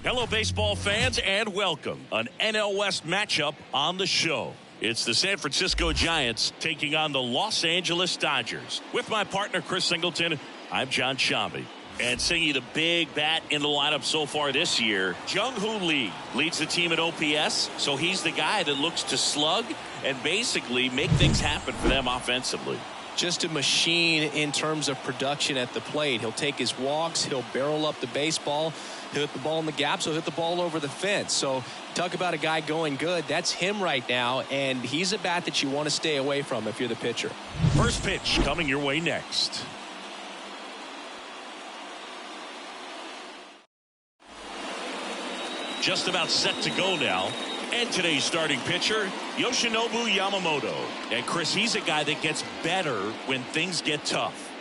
Hello, baseball fans, and welcome. An NL West matchup on the show. It's the San Francisco Giants taking on the Los Angeles Dodgers. With my partner, Chris Singleton, I'm John Shambi. And singing the big bat in the lineup so far this year, Jung Hoo Lee leads the team at OPS, so he's the guy that looks to slug and basically make things happen for them offensively. Just a machine in terms of production at the plate. He'll take his walks, he'll barrel up the baseball, he'll hit the ball in the gaps, he'll hit the ball over the fence. So talk about a guy going good. That's him right now, and he's a bat that you want to stay away from if you're the pitcher. First pitch coming your way next. Just about set to go now. And today's starting pitcher, Yoshinobu Yamamoto. And Chris, he's a guy that gets better when things get tough.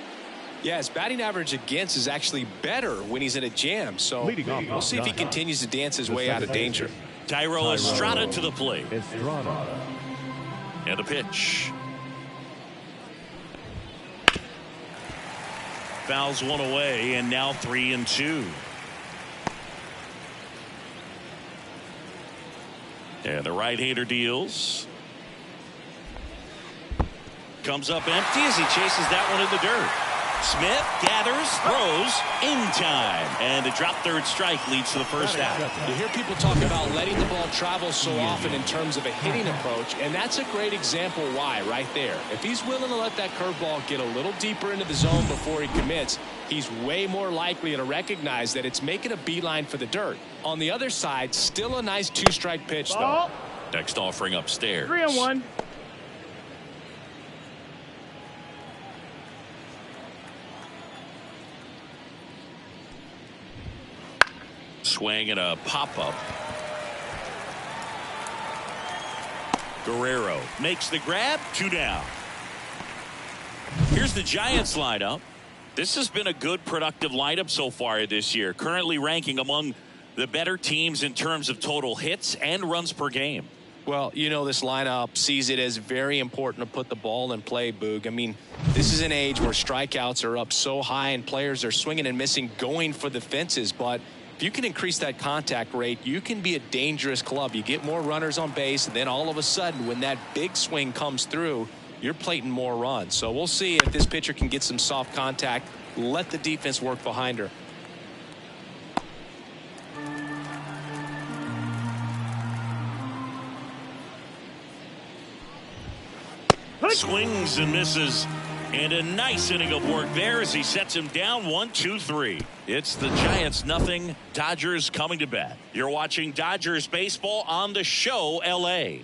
Yeah, his batting average against is actually better when he's in a jam. So we'll see if he continues to dance his way out of danger. Thairo Estrada to the plate. And a pitch. Fouls one away, and now 3-2. And the right-hander deals. Comes up empty as he chases that one in the dirt. Smith gathers, throws in time. And the drop third strike leads to the first out. You hear people talk about letting the ball travel so often in terms of a hitting approach, and that's a great example why right there. If he's willing to let that curveball get a little deeper into the zone before he commits, he's way more likely to recognize that it's making a beeline for the dirt. On the other side, still a nice two-strike pitch, though. Next offering upstairs. 3-1. Swing and a pop-up. Guerrero makes the grab. 2 down. Here's the Giants lineup. This has been a good, productive lineup so far this year. Currently ranking among the better teams in terms of total hits and runs per game. Well, you know, this lineup sees it as very important to put the ball in play, Boog. I mean, this is an age where strikeouts are up so high and players are swinging and missing, going for the fences. But if you can increase that contact rate, you can be a dangerous club. You get more runners on base, and then all of a sudden, when that big swing comes through, you're plating more runs. So we'll see if this pitcher can get some soft contact, let the defense work behind her. Swings and misses, and a nice inning of work there as he sets him down. 1-2-3. It's the Giants nothing, Dodgers coming to bat. You're watching Dodgers baseball on the show LA.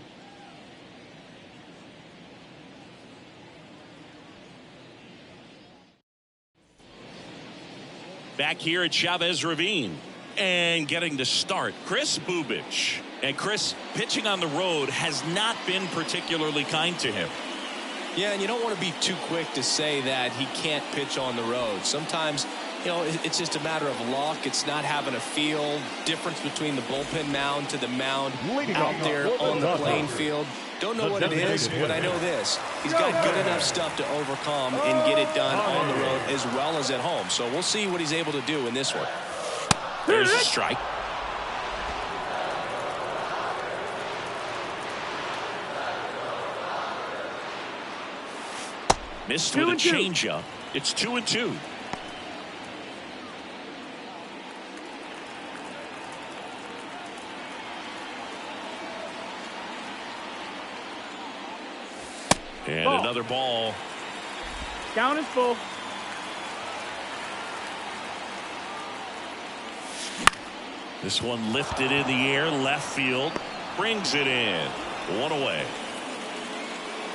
Back here at Chavez Ravine, and getting to start, Chris Bubich. And Chris, pitching on the road has not been particularly kind to him. Yeah, and you don't want to be too quick to say that he can't pitch on the road. Sometimes, you know, it's just a matter of luck. It's not having a feel. Difference between the bullpen mound to the mound out there on the playing field. Don't know what it is, but I know this. He's got good enough stuff to overcome and get it done on the road as well as at home. So we'll see what he's able to do in this one. There's a strike. Missed with a changeup. It's 2-2. And another ball. Count is full. This one lifted in the air, left field, brings it in. 1 away.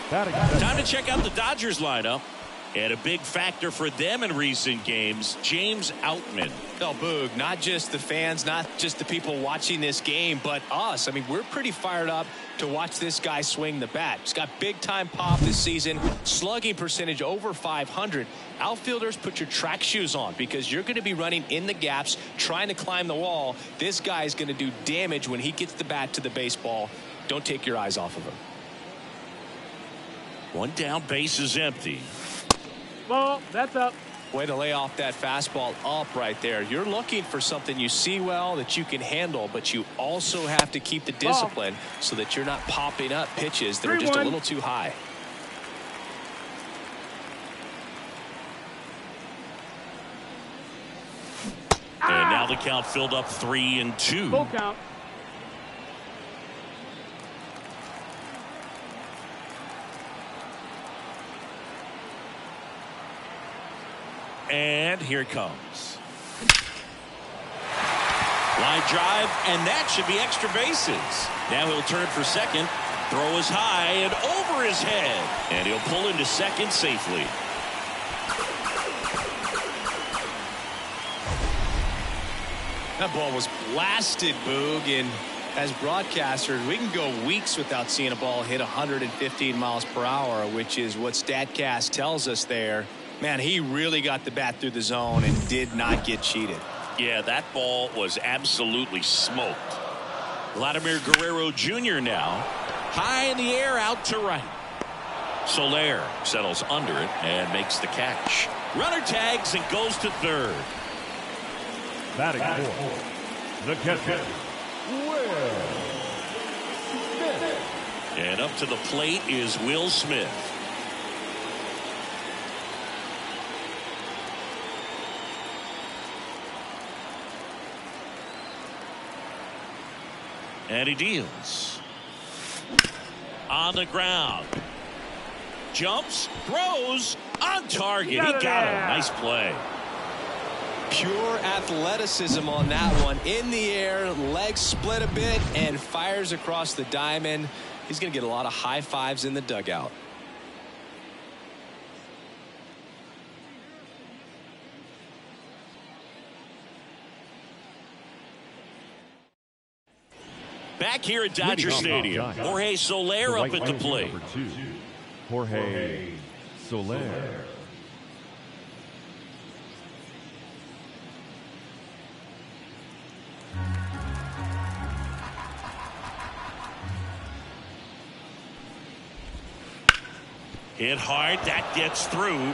Time to check out the Dodgers lineup. And a big factor for them in recent games, James Outman. Oh, Boog, not just the fans, not just the people watching this game, but us. I mean, we're pretty fired up to watch this guy swing the bat. He's got big-time pop this season, slugging percentage over 500. Outfielders, put your track shoes on because you're going to be running in the gaps, trying to climb the wall. This guy is going to do damage when he gets the bat to the baseball. Don't take your eyes off of him. 1 down, base is empty. Ball, that's up. Way to lay off that fastball up right there. You're looking for something you see well that you can handle, but you also have to keep the discipline so that you're not popping up pitches that are just a little too high. And now the count filled up 3-2. Full count. And here it comes. Line drive, and that should be extra bases. Now he'll turn for second. Throw is high and over his head. And he'll pull into second safely. That ball was blasted, Boog, and as broadcasters, we can go weeks without seeing a ball hit 115 miles per hour, which is what StatCast tells us there. Man, he really got the bat through the zone and did not get cheated. Yeah, that ball was absolutely smoked. Vladimir Guerrero Jr. now. High in the air, out to right. Soler settles under it and makes the catch. Runner tags and goes to third. Batting fourth, the catcher, Will Smith. And up to the plate is Will Smith. And he deals. On the ground. Jumps, throws, on target. He got him. Nice play. Pure athleticism on that one. In the air, legs split a bit, and fires across the diamond. He's going to get a lot of high fives in the dugout. Back here at Dodger Stadium, Jorge Soler up at the plate. Number 2, Jorge Soler. Hit hard, that gets through.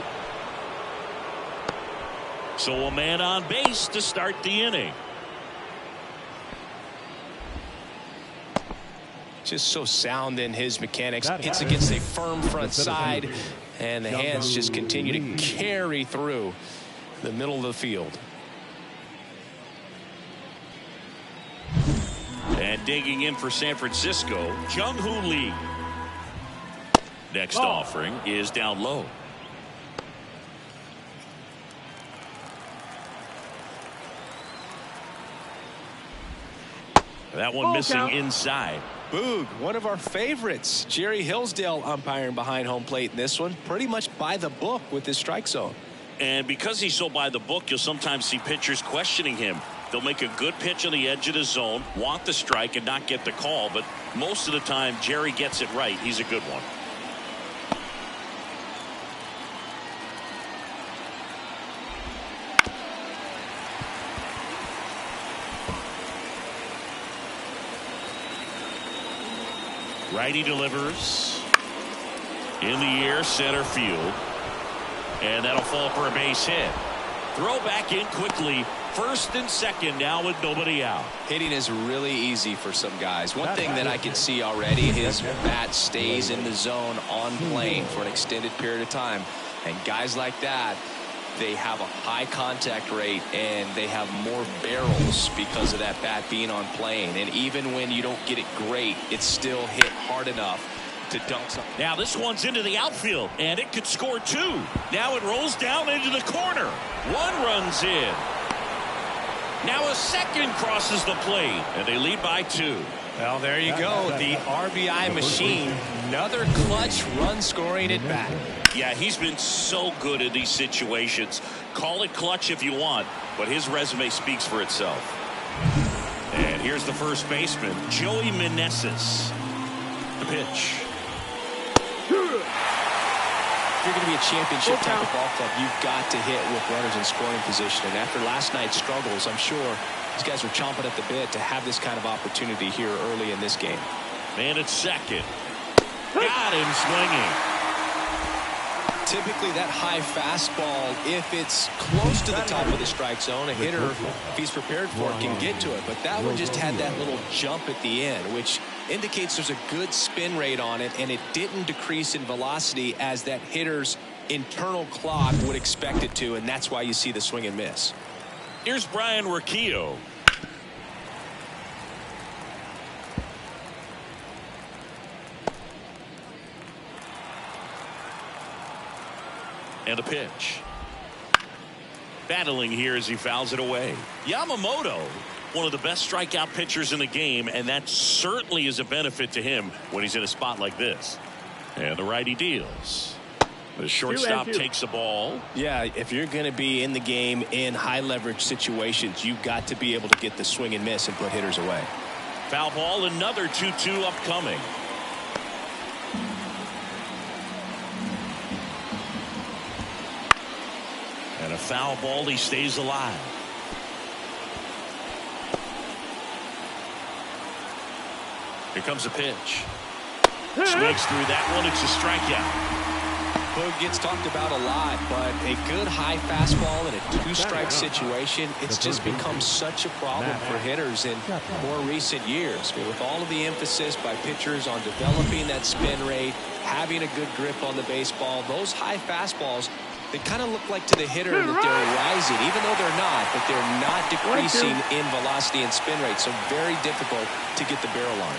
So a man on base to start the inning. Just so sound in his mechanics. Hits against a firm front side, and the hands just continue to carry through the middle of the field. And digging in for San Francisco, Jung Hoo Lee. Next offering is down low. That one missing inside. Boog, one of our favorites. Jerry Hillsdale umpiring behind home plate in this one. Pretty much by the book with his strike zone. And because he's so by the book, you'll sometimes see pitchers questioning him. They'll make a good pitch on the edge of the zone, want the strike, and not get the call. But most of the time, Jerry gets it right. He's a good one. Righty delivers in the air, center field, and that'll fall for a base hit. Throw back in quickly, first and second now with nobody out. Hitting is really easy for some guys. One thing that I can see already, his bat stays in the zone on plane for an extended period of time, and guys like that, they have a high contact rate and they have more barrels because of that bat being on plane. And even when you don't get it great, it's still hit hard enough to dunk something. Now this one's into the outfield, and it could score two. Now it rolls down into the corner. One runs in. Now a second crosses the plate, and they lead by 2. Well, there you go. The RBI machine. Another clutch run scoring at bat. Yeah, he's been so good in these situations. Call it clutch if you want, but his resume speaks for itself. And here's the first baseman, Joey Meneses. The pitch. If you're going to be a championship type of ball club, you've got to hit with runners in scoring position. And after last night's struggles, I'm sure these guys are chomping at the bit to have this kind of opportunity here early in this game. Man at second. Got him swinging. typically that high fastball, if it's close to the top of the strike zone, a hitter, if he's prepared for it, can get to it. But that one just had that little jump at the end, which indicates there's a good spin rate on it, and it didn't decrease in velocity as that hitter's internal clock would expect it to, and that's why you see the swing and miss. Here's Brian Riccio. And a pitch. Battling here as he fouls it away. Yamamoto, one of the best strikeout pitchers in the game, and that certainly is a benefit to him when he's in a spot like this. And the righty deals. The shortstop takes the ball. Yeah, if you're going to be in the game in high leverage situations, you've got to be able to get the swing and miss and put hitters away. Foul ball, another 2-2 upcoming. And a foul ball, he stays alive. Here comes a pitch. Swings through that one. It's a strikeout. Boog gets talked about a lot, but a good high fastball in a two-strike situation, it's just become such a problem for hitters in more recent years. With all of the emphasis by pitchers on developing that spin rate, having a good grip on the baseball, those high fastballs, they kind of look like to the hitter that they're rising, even though they're not, but they're not decreasing in velocity and spin rate, so very difficult to get the barrel on.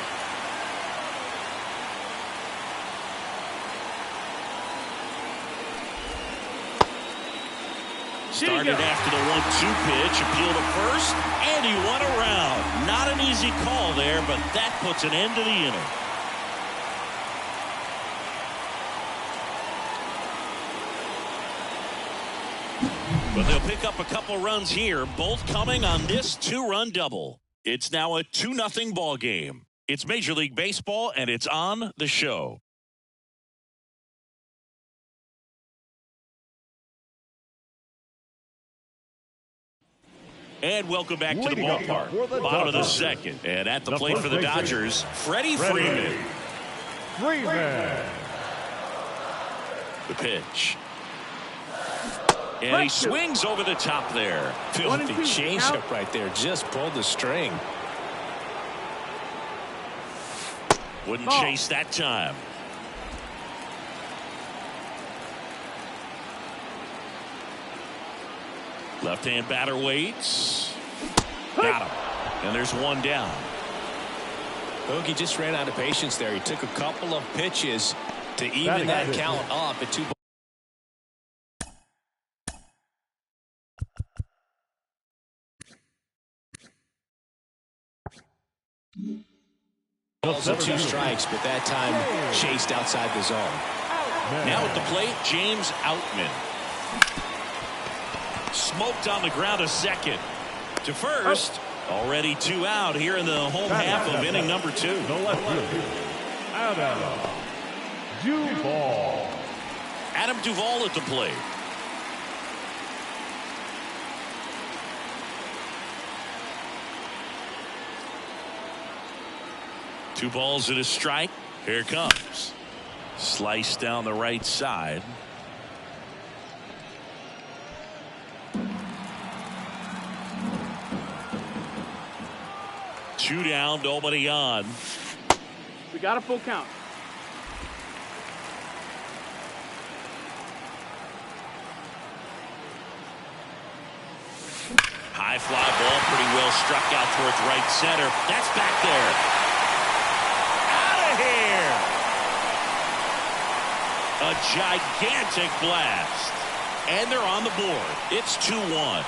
Started after the 1-2 pitch, appeal to first, and he won around. Not an easy call there, but that puts an end to the inning. But they'll pick up a couple runs here, both coming on this two-run double. It's now a 2-0 ball game. It's Major League Baseball, and it's on the show. And welcome back to the ballpark. Bottom of the second. And at the plate for the Dodgers, Freddie Freeman. The pitch. And he swings over the top there. Filthy changeup right there. Just pulled the string. Wouldn't chase that time. Left-hand batter waits. Got him. And there's one down. Bogey just ran out of patience there. He took a couple of pitches to even that count up at 2 balls. Balls and 2 strikes, but that time chased outside the zone. Now at the plate, James Outman. Smoked on the ground a second. To first. Already 2 out here in the home half of inning number 2. Duvall. Adam Duvall at the plate. Two balls and a strike. Here it comes. Slice down the right side. Two down, nobody on. We got a full count. High fly ball, pretty well struck out towards right center. That's back there. Out of here. A gigantic blast. And they're on the board. It's 2-1.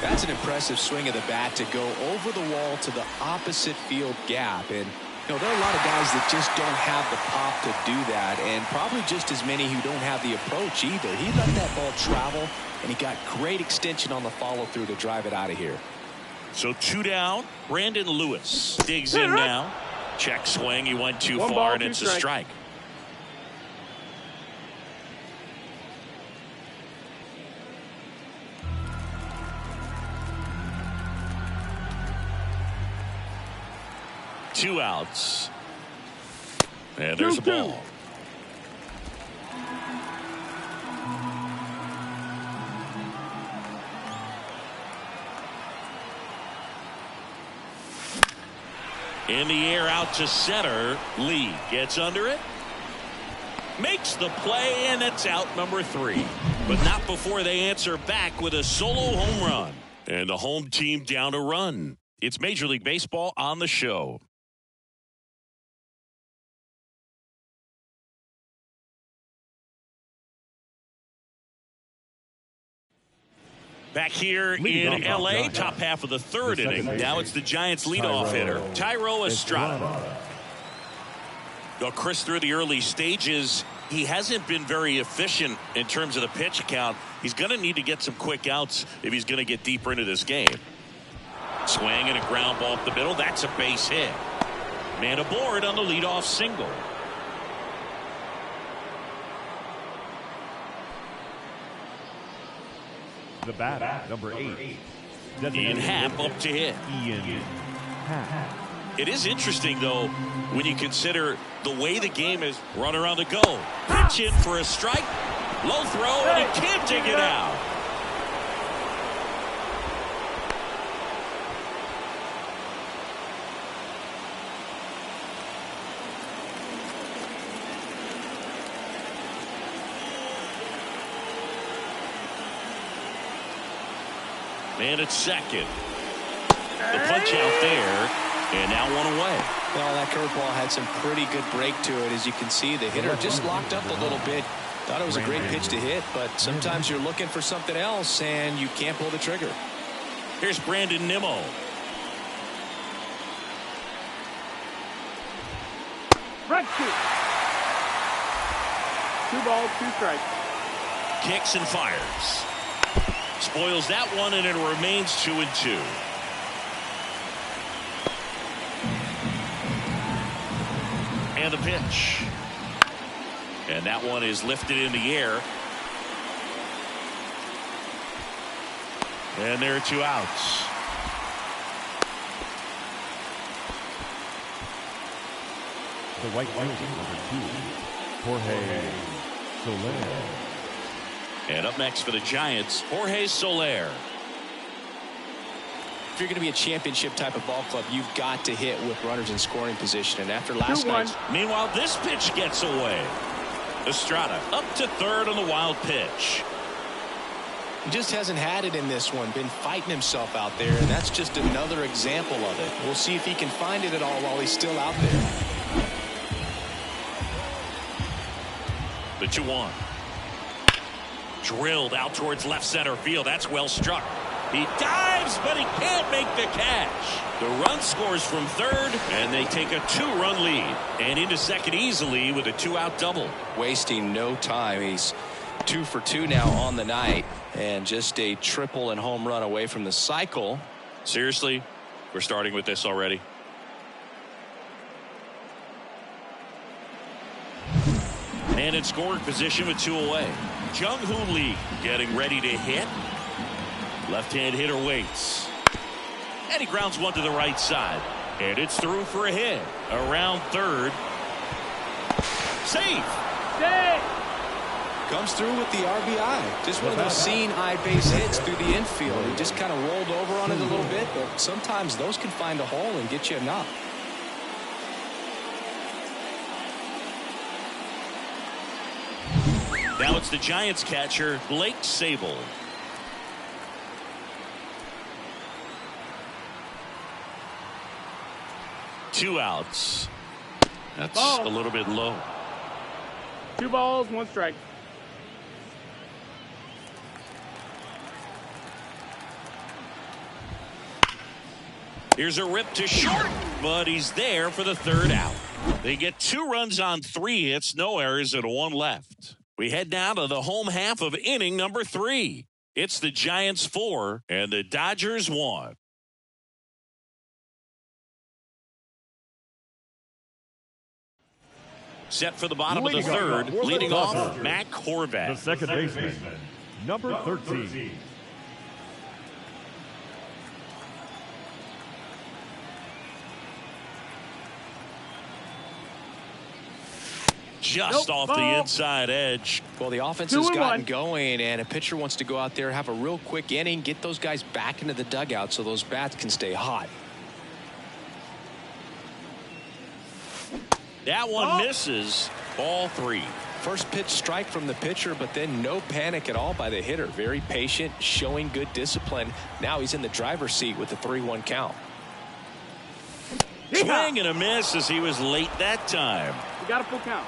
That's an impressive swing of the bat to go over the wall to the opposite field gap. And there are a lot of guys that just don't have the pop to do that, and probably just as many who don't have the approach either. He let that ball travel, and he got great extension on the follow through to drive it out of here. So 2 down. Brandon Lewis digs in now. Check swing. He went too One far, ball, and two it's a strikes. strike. Two outs. And there's a 2-2. ball. In the air out to center. Lee gets under it. Makes the play, and it's out number 3. But not before they answer back with a solo home run. And the home team down a run. It's Major League Baseball on the show. Back here in L.A., top half of the third inning. Now it's the Giants' leadoff hitter, Thairo Estrada. Well, Chris, through the early stages, he hasn't been very efficient in terms of the pitch count. He's going to need to get some quick outs if he's going to get deeper into this game. Swing and a ground ball up the middle. That's a base hit. Man aboard on the leadoff single. The batter, number 8. Ian Happ up to hit. Ian Happ. It is interesting, though, when you consider the way the game is. Runner on the go. Pitch in for a strike. Low throw, and he can't dig it out. And it's second. The punch out there, and now one away. Well, that curveball had some pretty good break to it. As you can see, the hitter just locked up a little bit. Thought it was a great pitch to hit, but sometimes you're looking for something else, and you can't pull the trigger. Here's Brandon Nimmo. Strike 2. 2 balls, 2 strikes. Kicks and fires. Spoils that one, and it remains 2-2. And the pitch. And that one is lifted in the air. And there are 2 outs. The right fielder, number 2. Jorge Soler. And up next for the Giants, Jorge Soler. If you're going to be a championship type of ball club, you've got to hit with runners in scoring position. And after last 2-1. night's... Meanwhile, this pitch gets away. Estrada up to third on the wild pitch. He just hasn't had it in this one. Been fighting himself out there, and that's just another example of it. We'll see if he can find it at all while he's still out there. The 2-1. Drilled out towards left center field. That's well struck. He dives, but he can't make the catch. The run scores from third, and they take a 2-run lead. And into second easily with a 2-out double. Wasting no time. He's 2 for 2 now on the night, and just a triple and home run away from the cycle. Seriously, we're starting with this already. And in scoring position with 2 away. Jung Hoo Lee getting ready to hit. Left-hand hitter waits. And he grounds one to the right side. And it's through for a hit. Around third. Safe. Safe. Comes through with the RBI. Just one of those seeing eye base hits through the infield. He just kind of rolled over on it a little bit, but sometimes those can find a hole and get you a knock. Now it's the Giants catcher, Blake Sable. Two outs. That's a little bit low. 2 balls, 1 strike. Here's a rip to short, but he's there for the 3rd out. They get 2 runs on 3 hits, no errors, and 1 left. We head down to the home half of inning number 3. It's the Giants 4 and the Dodgers 1. Set for the bottom of the third. Leading off, Mac Horvath. The second baseman, number 13. Just off the inside edge. Well, the offense has gotten going, and a pitcher wants to go out there, have a real quick inning, get those guys back into the dugout so those bats can stay hot. That one misses. Ball 3. First pitch strike from the pitcher, but then no panic at all by the hitter. Very patient, showing good discipline. Now he's in the driver's seat with the 3-1 count. Swing and a miss as he was late that time. You got a full count.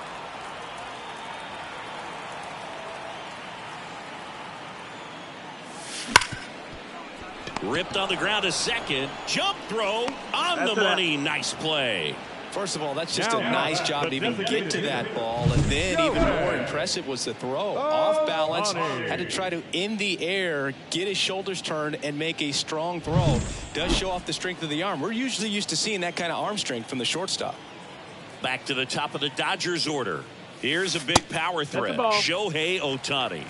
Ripped on the ground to second. Jump throw on the money. Nice play. First of all, that's just a nice job to even get to that ball. And then even more impressive was the throw. Off balance. Had to try to, in the air, get his shoulders turned and make a strong throw. Does show off the strength of the arm. We're usually used to seeing that kind of arm strength from the shortstop. Back to the top of the Dodgers order. Here's a big power threat. Shohei Ohtani.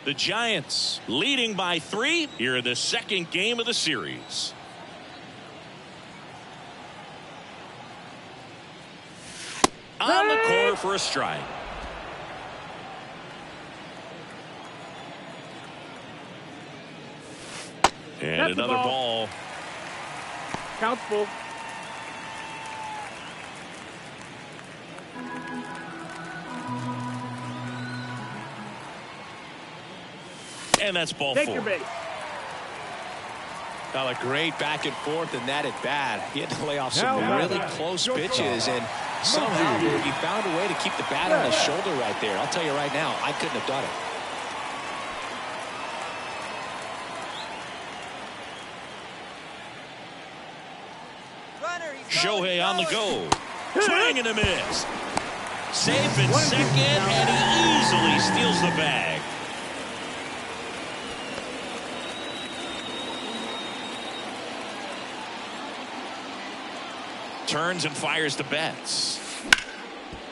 The Giants leading by 3 here in the second game of the series. On the corner for a strike. And another ball. Count's full. And that's ball 4. Well, a great back and forth in that at bat. He had to lay off some really close pitches, and somehow he found a way to keep the bat on his shoulder right there. I'll tell you right now, I couldn't have done it. Shohei on the go. Swing and a miss. Safe in second, and he easily steals the bag. Turns and fires to Betts.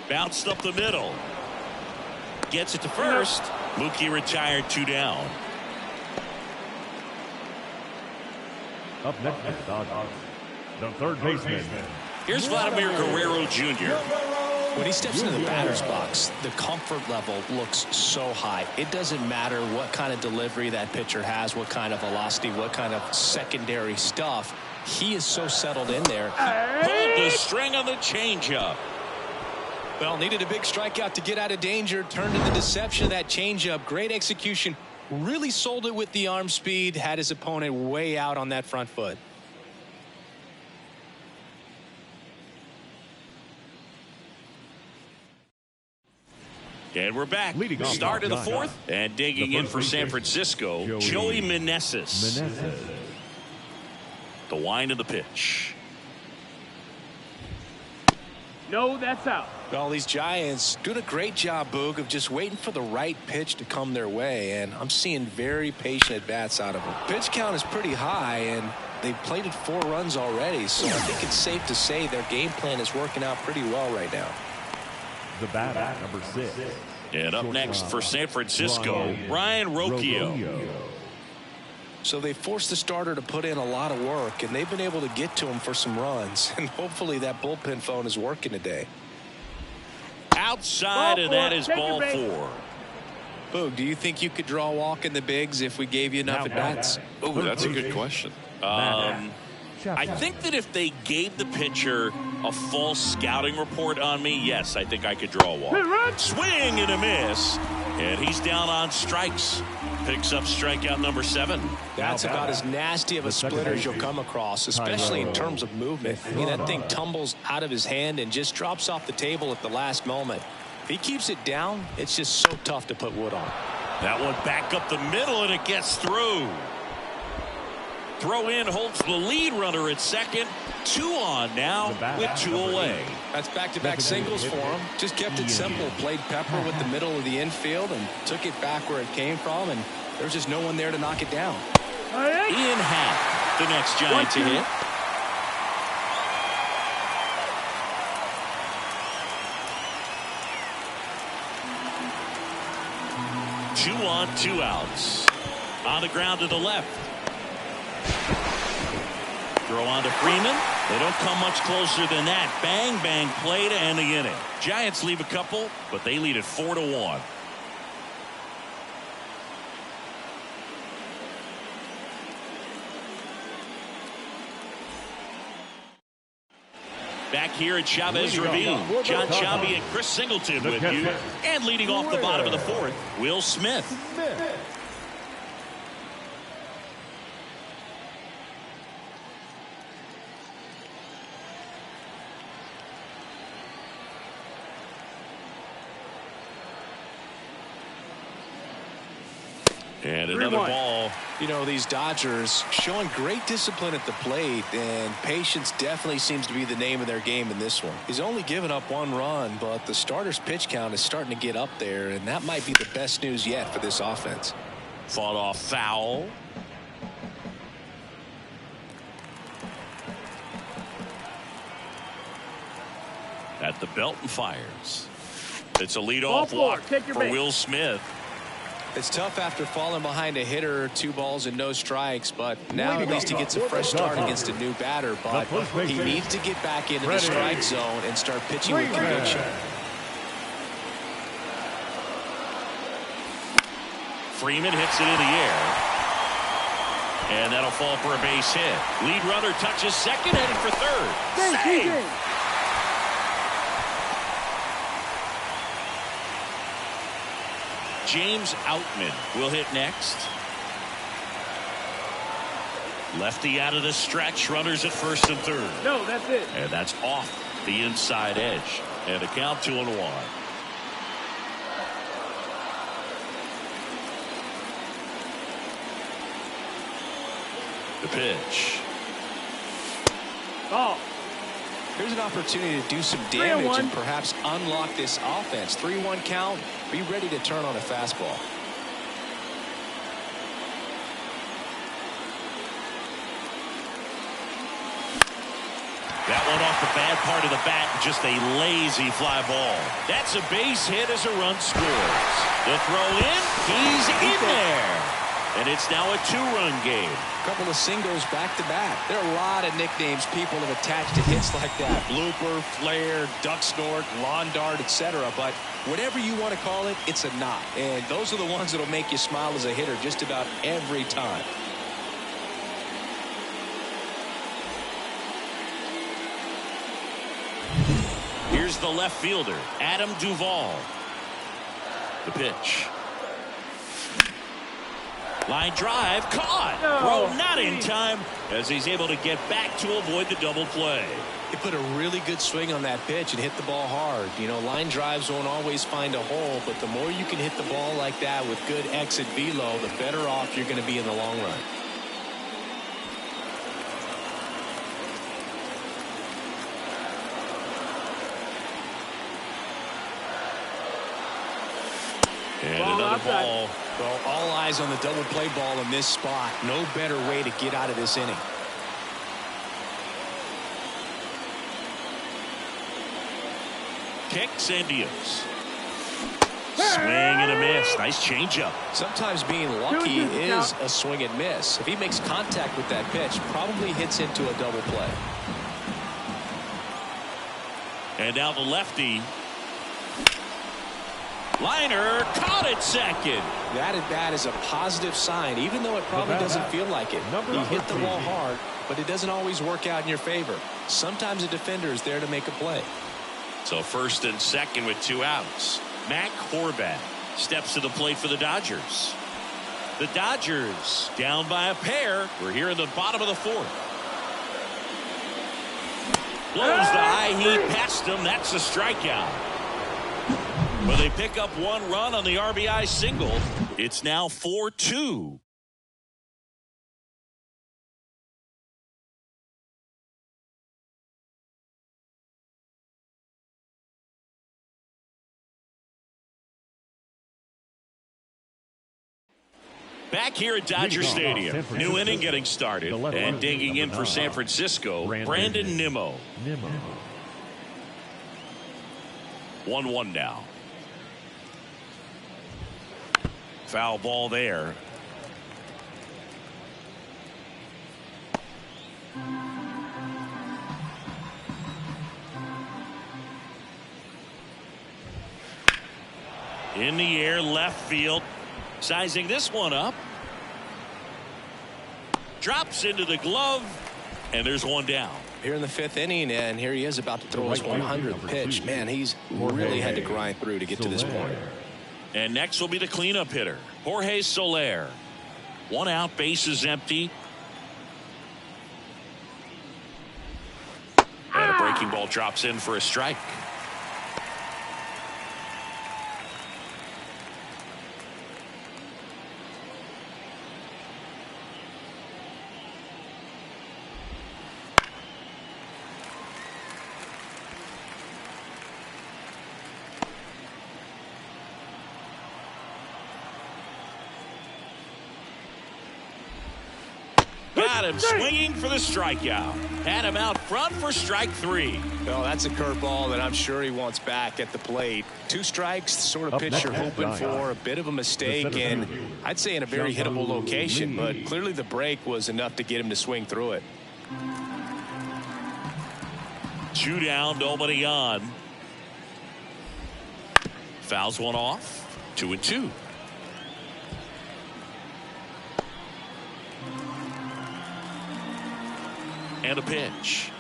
Bounced up the middle. Gets it to first. Mookie retired, 2 down. Up next is Dodgers. The third baseman. Here's Vladimir Guerrero Jr. When he steps into the batter's box, the comfort level looks so high. It doesn't matter what kind of delivery that pitcher has, what kind of velocity, what kind of secondary stuff. He is so settled in there. Pulled the string on the changeup. Well, needed a big strikeout to get out of danger. Turned to the deception of that changeup. Great execution. Really sold it with the arm speed. Had his opponent way out on that front foot. And we're back. Start of the 4th. And digging in for San Francisco, Joey Meneses. The wind of the pitch. No, that's out. Well, these Giants doing a great job, Boog, of just waiting for the right pitch to come their way. And I'm seeing very patient at-bats out of them. Pitch count is pretty high, and they've plated 4 runs already. So I think it's safe to say their game plan is working out pretty well right now. The batter, number 6. And up next for San Francisco, Ryan Rocchio. So they forced the starter to put in a lot of work, and they've been able to get to him for some runs. And hopefully that bullpen phone is working today. Outside, and that is ball 4. Boog, do you think you could draw a walk in the bigs if we gave you enough at-bats? Oh, that's a good question. I think that if they gave the pitcher a full scouting report on me, yes, I think I could draw a walk. Swing and a miss. And he's down on strikes. Picks up strikeout number 7. That's about as nasty of a splitter as you'll come across, especially in terms of movement. I mean, that thing tumbles out of his hand and just drops off the table at the last moment. If he keeps it down, it's just so tough to put wood on. That one back up the middle, and it gets through. Throw in holds the lead runner at second. 2 on now with 2 away. That's back-to-back singles for him. Just kept it simple. Played pepper with the middle of the infield and took it back where it came from, and there's just no one there to knock it down. Ian Happ The next Giant to hit. Two on, 2 outs. On the ground to the left. Throw on to Freeman. They don't come much closer than that. Bang, bang play to end the inning. Giants leave a couple, but they lead it 4-1. Back here at Chavez Ravine, John Chavi and Chris Singleton with you. And leading off the bottom of the 4th, Will Smith. And another ball. You know, these Dodgers showing great discipline at the plate, and patience definitely seems to be the name of their game in this one. He's only given up 1 run, but the starter's pitch count is starting to get up there, and that might be the best news yet for this offense. Fought off foul. At the belt and fires. It's a leadoff walk for Will Smith. It's tough after falling behind a hitter, 2 balls and no strikes, but now at least he gets a fresh start against a new batter, but he needs to get back into the strike zone and start pitching with conviction. Freeman hits it in the air. And that'll fall for a base hit. Lead runner touches second, headed for third. Save! James Outman will hit next. Lefty out of the stretch. Runners at first and third. No, that's it. And that's off the inside edge. And a count 2-1. The pitch. Ball. Here's an opportunity to do some damage and perhaps unlock this offense. 3-1 count. Be ready to turn on a fastball. That one off the bad part of the bat. Just a lazy fly ball. That's a base hit as a run scores. The throw in. He's in there. And it's now a 2-run game. A couple of singles back to back. There are a lot of nicknames people have attached to hits like that. Blooper, flare, duck snort, lawn dart, etc. But whatever you want to call it, it's a knot. And those are the ones that'll make you smile as a hitter just about every time. Here's the left fielder, Adam Duvall. The pitch. Line drive, caught. Throw not in time as he's able to get back to avoid the double play. He put a really good swing on that pitch and hit the ball hard. You know, line drives won't always find a hole, but the more you can hit the ball like that with good exit velo, the better off you're going to be in the long run. And another ball. Well, all eyes on the double play ball in this spot. No better way to get out of this inning. Kicks and deals. Swing and a miss. Nice changeup. Sometimes being lucky is a swing and miss. If he makes contact with that pitch, probably hits into a double play. And now the lefty. Liner caught at second. That at bat is a positive sign, even though it probably doesn't feel like it. You hit the ball hard, but it doesn't always work out in your favor. Sometimes a defender is there to make a play. So first and second with 2 outs. Mac Horvath steps to the plate for the Dodgers. The Dodgers down by a pair. We're here in the bottom of the 4th. Blows the high heat past him. That's a strikeout. Well, they pick up 1 run on the RBI single. It's now 4-2. Back here at Dodger Stadium, new inning getting started, and digging in for San Francisco, Brandon Nimmo. 1-1 now. Foul ball there. In the air, left field. Sizing this one up. Drops into the glove, and there's one down. Here in the 5th inning, and here he is about to throw his 100th pitch. Man, he's really had to grind through to get to this point. And next will be the cleanup hitter, Jorge Soler. 1 out, bases empty. And a breaking ball drops in for a strike. Got him swinging for the strikeout. Had him out front for strike 3. Well, that's a curveball that I'm sure he wants back at the plate. 2 strikes, the sort of pitch you're hoping for. A bit of a mistake, and I'd say in a very hittable location, but clearly the break was enough to get him to swing through it. 2 down, nobody on. Fouls one off. 2-2. And a pitch.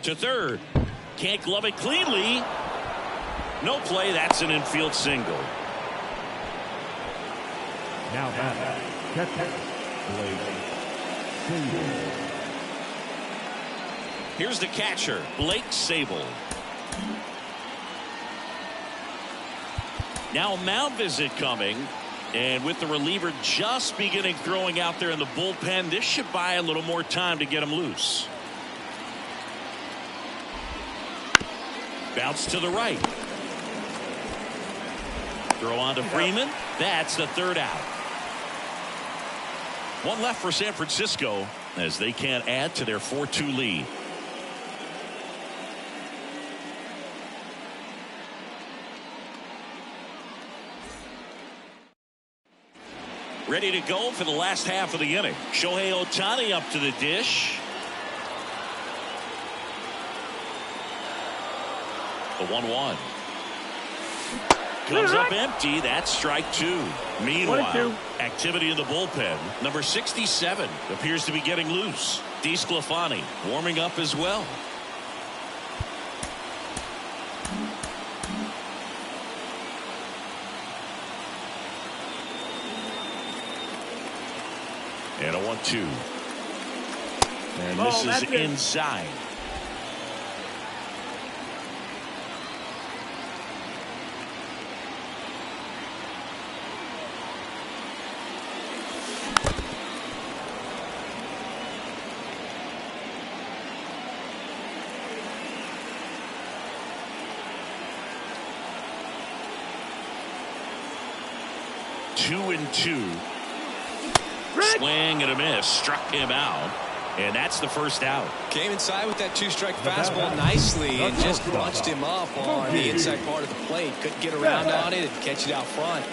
To third. Can't glove it cleanly. No play. That's an infield single. Now back. Here's the catcher, Blake Sabol. Now a mound visit coming. And with the reliever just beginning throwing out there in the bullpen, this should buy a little more time to get him loose. Bounce to the right. Throw on to Freeman. That's the 3rd out. 1 left for San Francisco as they can't add to their 4-2 lead. Ready to go for the last half of the inning. Shohei Ohtani up to the dish. The 1-1. Comes up empty. That's strike 2. Meanwhile, activity in the bullpen. Number 67 appears to be getting loose. DeSclafani warming up as well. And a 1-2. And this is inside. Two and 2. Swing and a miss. Struck him out. And that's the first out. Came inside with that 2-strike fastball nicely and just bunched him up on the inside part of the plate. Couldn't get around on it and catch it out front.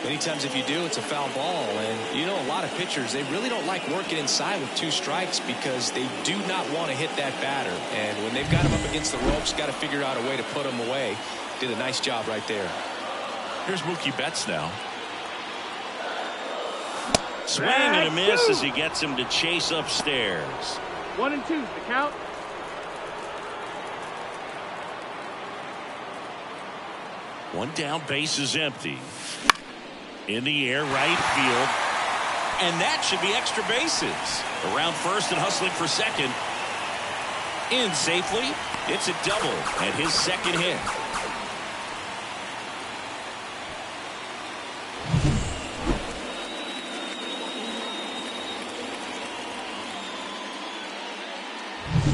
Many times if you do, it's a foul ball. And you know, a lot of pitchers, they really don't like working inside with 2 strikes because they do not want to hit that batter. And when they've got him up against the ropes, got to figure out a way to put him away. Did a nice job right there. Here's Mookie Betts now. Swing and a miss as he gets him to chase upstairs. 1 and 2 the count. One down, base is empty. In the air, right field. And that should be extra bases. Around first and hustling for second. In safely. It's a double and his second hit.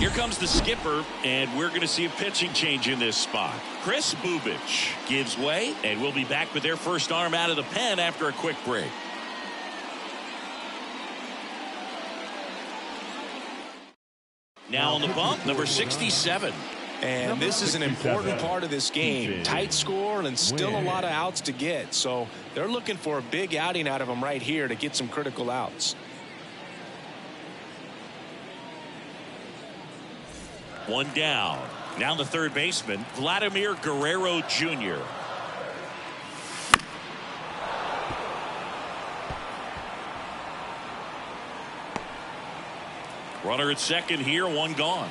Here comes the skipper, and we're going to see a pitching change in this spot. Chris Bubich gives way, and we'll be back with their first arm out of the pen after a quick break. Now on the bump, number 67. And this is an important part of this game. Tight score and still a lot of outs to get. So they're looking for a big outing out of him right here to get some critical outs. One down. Now the third baseman, Vladimir Guerrero Jr. Runner at second here, one gone.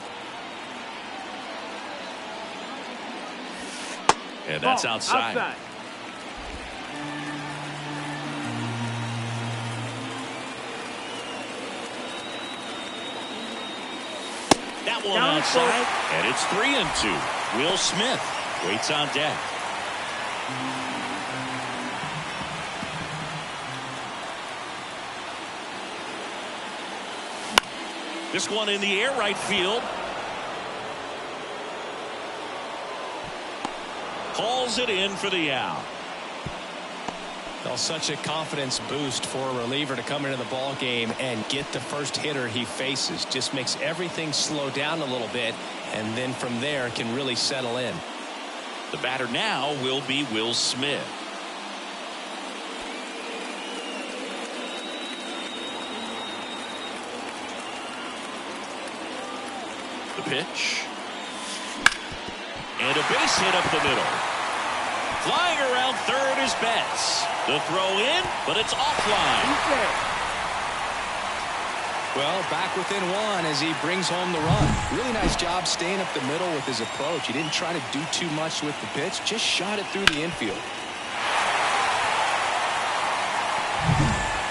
And that's outside. That one outside, and it's 3-2. Will Smith waits on deck. This one in the air, right field. Calls it in for the out. Well, such a confidence boost for a reliever to come into the ball game and get the first hitter he faces. Just makes everything slow down a little bit, and then from there can really settle in. The batter now will be Will Smith. The pitch. And a base hit up the middle. Flying around third is Betts. The throw in, but it's offline. Well, back within one as he brings home the run. Really nice job staying up the middle with his approach. He didn't try to do too much with the pitch, just shot it through the infield.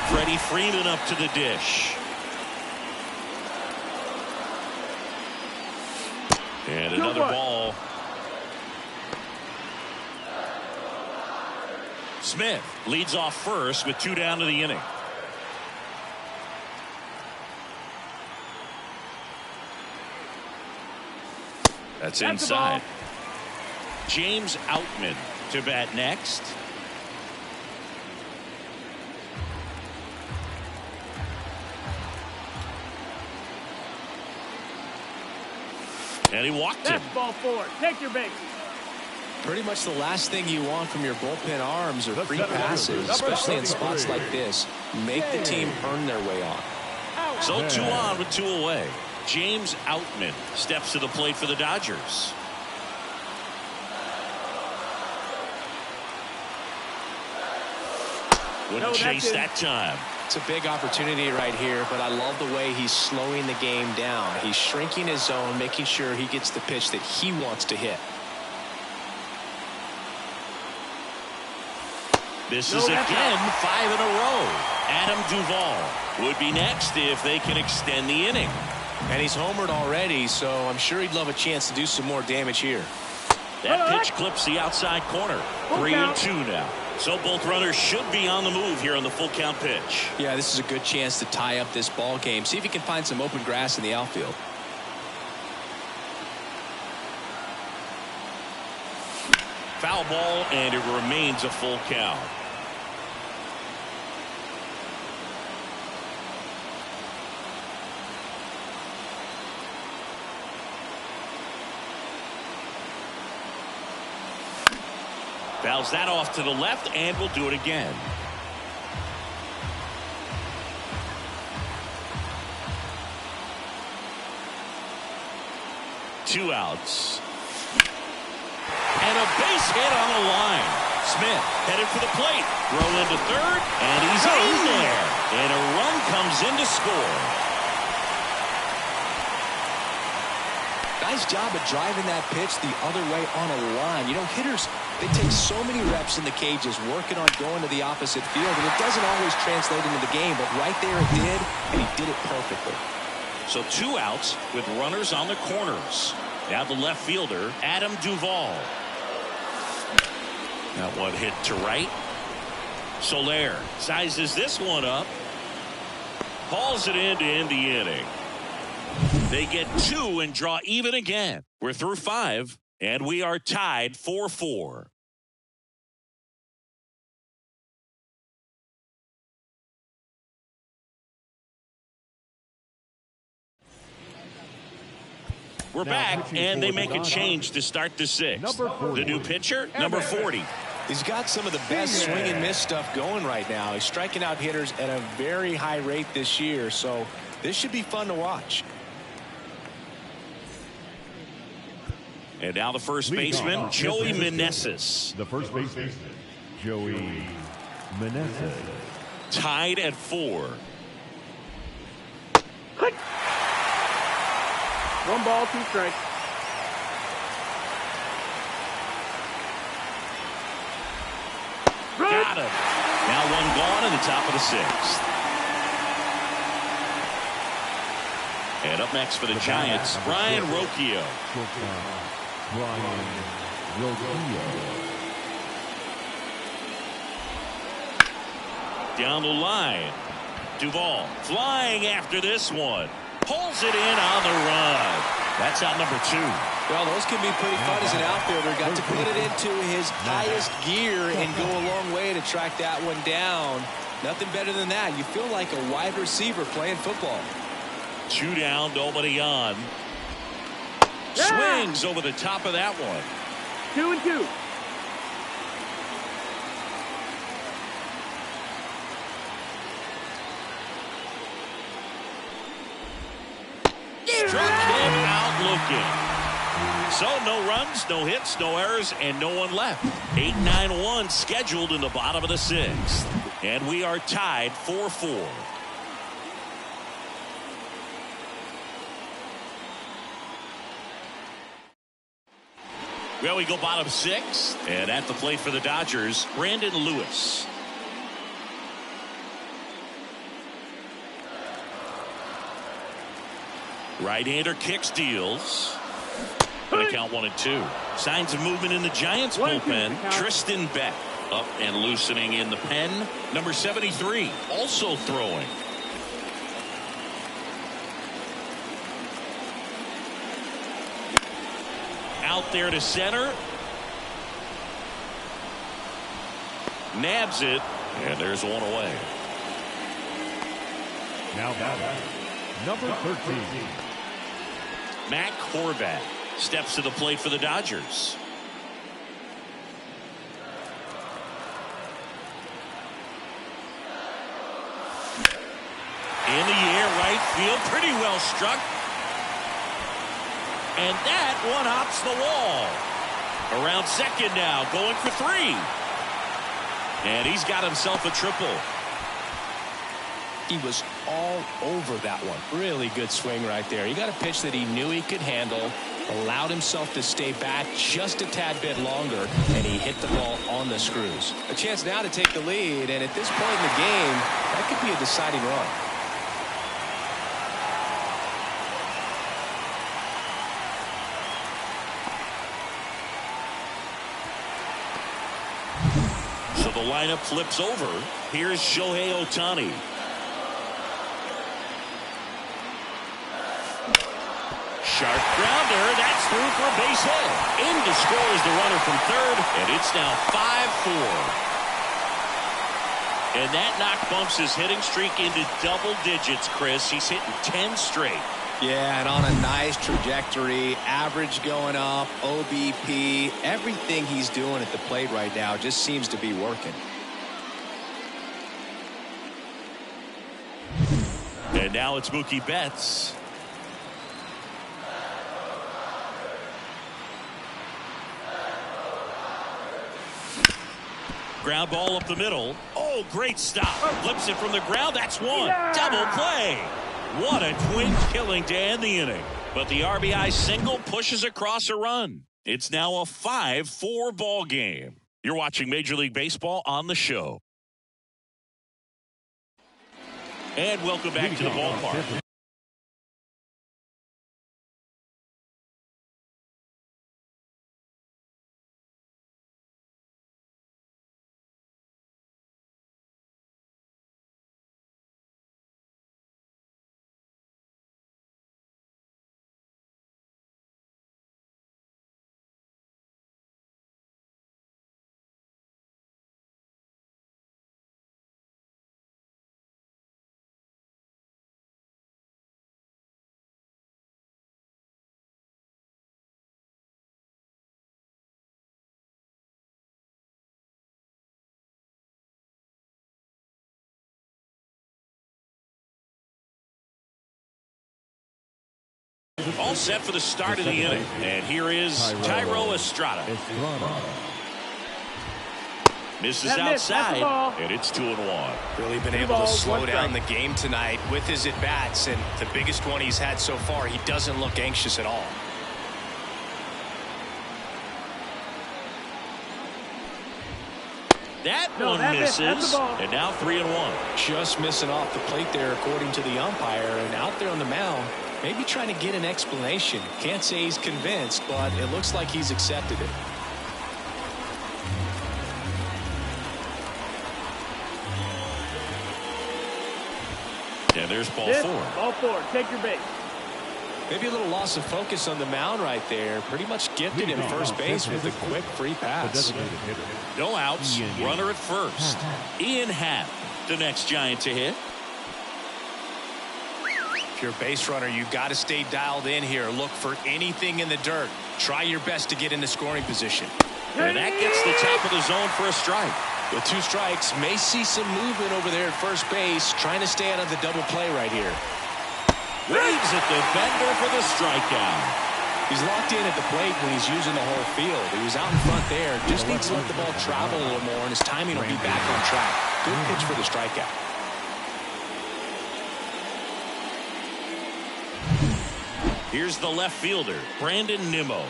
Freddie Freeman up to the dish. And another ball. Smith leads off first with 2 down to the inning. That's inside. James Outman to bat next. And he walked him. That's ball 4. Take your base. Pretty much the last thing you want from your bullpen arms are free passes, especially in spots like this. Make the team earn their way on. So 2 on with 2 away. James Outman steps to the plate for the Dodgers. Wouldn't chase that time. It's a big opportunity right here, but I love the way he's slowing the game down. He's shrinking his zone, making sure he gets the pitch that he wants to hit. This is again 5 in a row. Adam Duvall would be next if they can extend the inning. And he's homered already, so I'm sure he'd love a chance to do some more damage here. That pitch clips the outside corner. 3-2 now. So both runners should be on the move here on the full count pitch. Yeah, this is a good chance to tie up this ball game. See if he can find some open grass in the outfield. Foul ball, and it remains a full count. Fouls that off to the left, and we'll do it again. Two outs. And a base hit on the line. Smith headed for the plate. Throw into third, and he's in there. And a run comes in to score. Nice job of driving that pitch the other way on a line. You know, hitters, they take so many reps in the cages working on going to the opposite field, and it doesn't always translate into the game, but right there it did, and he did it perfectly. So 2 outs with runners on the corners. Now the left fielder, Adam Duvall. That one hit to right. Soler sizes this one up. Hauls it in to end the inning. They get 2 and draw even again. We're through 5, and we are tied 4-4. We're back, and they make a change to start the 6th. The new pitcher, number 40. He's got some of the best swing and miss stuff going right now. He's striking out hitters at a very high rate this year, so this should be fun to watch. And now the first baseman, Joey Meneses. The first baseman, Joey Meneses. Tied at 4. 1 ball, 2 strikes. Got him. Now 1 gone in the top of the 6th. And up next for the Giants, Brian Rocchio. Brian Rocchio. Down the line. Duvall flying after this one. Pulls it in on the run. That's out number 2. Well, those can be pretty fun as an outfielder. Got to put it into his highest gear and go a long way to track that one down. Nothing better than that. You feel like a wide receiver playing football. 2 down, nobody on. Swings over the top of that one. 2 and 2. Struck him out looking. So no runs, no hits, no errors, and no one left. 8-9-1 scheduled in the bottom of the 6th. And we are tied 4-4. Well, we go bottom 6, and at the plate for the Dodgers, Brandon Lewis. Right-hander kicks, deals. Going to count 1 and 2. Signs of movement in the Giants bullpen. Tristan Beck up and loosening in the pen. Number 73 also throwing. Out there to center. Nabs it. And there's 1 away. Now batting, number 13. Mac Horvath steps to the plate for the Dodgers. In the air, right field, pretty well struck. And that one hops the wall. Around second now, going for 3. And he's got himself a triple. He was all over that one. Really good swing right there. He got a pitch that he knew he could handle, allowed himself to stay back just a tad bit longer, and he hit the ball on the screws. A chance now to take the lead, and at this point in the game, that could be a deciding run. So the lineup flips over. Here's Shohei Ohtani. Sharp grounder. That's through for a base hit. In to score is the runner from third, and it's now 5-4. And that knock bumps his hitting streak into double digits, Chris. He's hitting 10 straight. Yeah, and on a nice trajectory, average going up, OBP, everything he's doing at the plate right now just seems to be working. And now it's Mookie Betts. Ground ball up the middle. Oh, great stop. Flips it from the ground. That's 1. Double play. What a twin killing to end the inning. But the RBI single pushes across a run. It's now a 5-4 ball game. You're watching Major League Baseball on the show. And welcome back to the ballpark. All set for the start of the inning. And here is Thairo Estrada. Misses outside, and it's 2-1. Really been able to slow down the game tonight with his at-bats, and the biggest one he's had so far, he doesn't look anxious at all. That one misses, and now 3-1. Just missing off the plate there, according to the umpire, and out there on the mound, maybe trying to get an explanation. Can't say he's convinced, but it looks like he's accepted it. And there's ball 4. Ball 4. Take your base. Maybe a little loss of focus on the mound right there. Pretty much gifted him first base with a quick free pass. No outs. Runner at first. Ian Happ, the next Giant to hit. If you're a base runner, you've got to stay dialed in here. Look for anything in the dirt. Try your best to get into scoring position. And that gets the top of the zone for a strike. With 2 strikes, may see some movement over there at first base, trying to stay out of the double play right here. Waves at the bender for the strikeout. He's locked in at the plate when he's using the whole field. He was out in front there. Just needs to let the ball travel a little more, and his timing will be back on track. Good pitch for the strikeout. Here's the left fielder, Brandon Nimmo.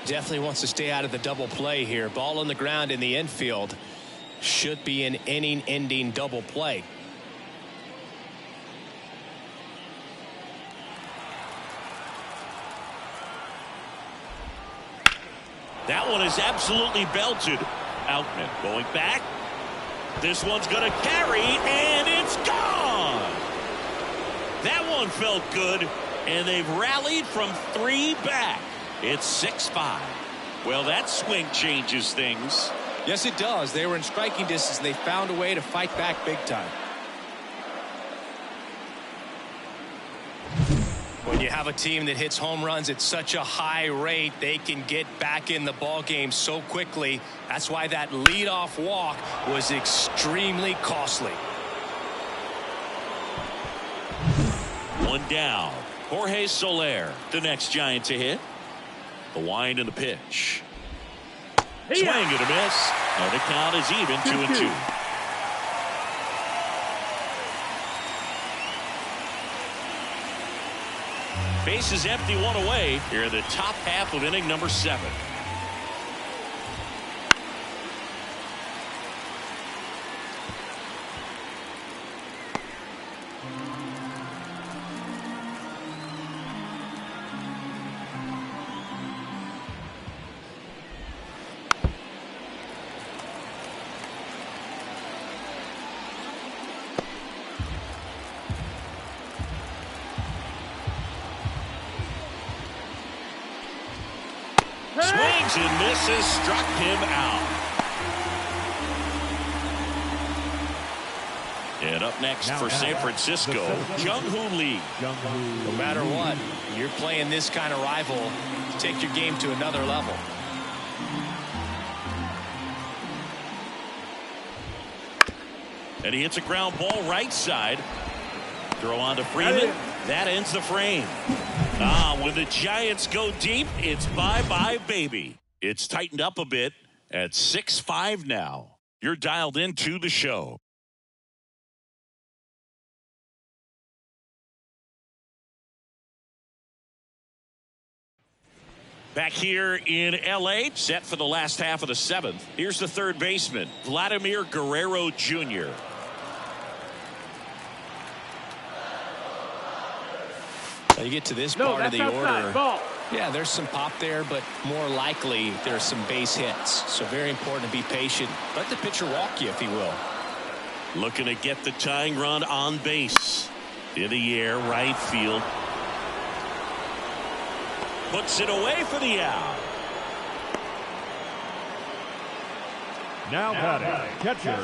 Definitely wants to stay out of the double play here. Ball on the ground in the infield. Should be an inning-ending double play. That one is absolutely belted. Outman going back. This one's going to carry, and it's gone. That one felt good, and they've rallied from 3 back. It's 6-5. Well, that swing changes things. Yes, it does. They were in striking distance. They found a way to fight back big time. When you have a team that hits home runs at such a high rate, they can get back in the ball game so quickly. That's why that leadoff walk was extremely costly. 1 down. Jorge Soler, the next Giant to hit. The wind and the pitch. Swing and a miss. And the count is even 2-2. Base is empty, 1 away here in the top half of inning number 7. Swings and misses, struck him out. And up next for San Francisco, Jung Hoo Lee. No matter what, you're playing this kind of rival, take your game to another level. And he hits a ground ball right side. Throw on to Freeman. That ends the frame. When the Giants go deep, it's bye-bye, baby. It's tightened up a bit at 6-5 now. You're dialed into the show. Back here in L.A., set for the last half of the 7th. Here's the third baseman, Vladimir Guerrero Jr. You get to this part of the order. Yeah, there's some pop there, but more likely there's some base hits. So very important to be patient. Let the pitcher walk you, if he will. Looking to get the tying run on base. In the air, right field. Puts it away for the out. Now batting, catcher,